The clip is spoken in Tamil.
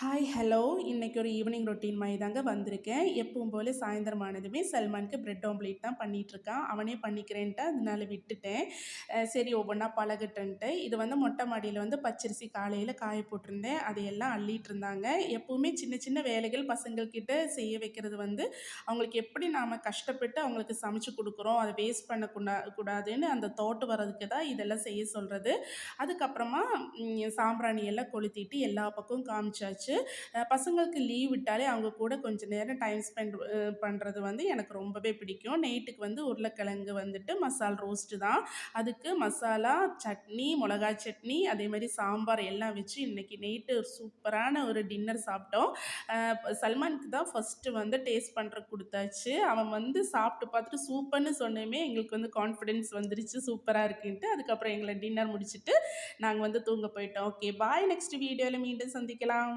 ஹாய் ஹலோ இன்னைக்கு ஒரு ஈவினிங் ரொட்டீன் மாதிரி தாங்க வந்திருக்கேன். எப்பவும் போல சாயந்தரம் ஆனதுமே சல்மானுக்கு பிரெட் ஆம்லேட் தான் பண்ணிகிட்ருக்கான். அவனே பண்ணிக்கிறேன்ட்டு அதனால விட்டுட்டேன். சரி ஒவ்வொன்றா பழகட்டுன்ட்டு. இது வந்து மொட்டை மாடியில் வந்து பச்சரிசி காலையில் காய போட்டிருந்தேன். அதையெல்லாம் அள்ளிட்டு இருந்தாங்க. எப்பவுமே சின்ன சின்ன வேலைகள் பசங்கள்கிட்ட செய்ய வைக்கிறது வந்து அவங்களுக்கு எப்படி நாம் கஷ்டப்பட்டு அவங்களுக்கு சமைச்சு கொடுக்குறோம், அதை வேஸ்ட் பண்ணக்கூடாதுன்னு அந்த தோட்டு வர்றதுக்கு தான் இதெல்லாம் செய்ய சொல்கிறது. அதுக்கப்புறமா சாம்பிராணி எல்லாம் கொளுத்திட்டு எல்லா பக்கமும் காமிச்சாச்சு. பசங்களுக்கு லீவ் விட்டாலே அவங்க கூட கொஞ்சம் நேரம் டைம் ஸ்பெண்ட் பண்ணுறது வந்து எனக்கு ரொம்பவே பிடிக்கும். நைட்டுக்கு வந்து உருளைக்கிழங்கு வந்துட்டு மசால் ரோஸ்ட்டு தான். அதுக்கு மசாலா சட்னி, மிளகா சட்னி, அதே மாதிரி சாம்பார் எல்லாம் வச்சு இன்றைக்கி நைட்டு ஒரு சூப்பரான ஒரு டின்னர் சாப்பிட்டோம். சல்மானுக்கு தான் ஃபஸ்ட்டு வந்து டேஸ்ட் பண்ணுறக்கு கொடுத்தாச்சு. அவன் வந்து சாப்பிட்டு பார்த்துட்டு சூப்பர்னு சொன்னோமே எங்களுக்கு வந்து கான்ஃபிடென்ஸ் வந்துருச்சு சூப்பராக இருக்குன்ட்டு. அதுக்கப்புறம் எங்களை டின்னர் முடிச்சுட்டு நாங்கள் வந்து தூங்க போயிட்டோம். ஓகே பாய், நெக்ஸ்ட் வீடியோவில் மீண்டும் சந்திக்கலாம்.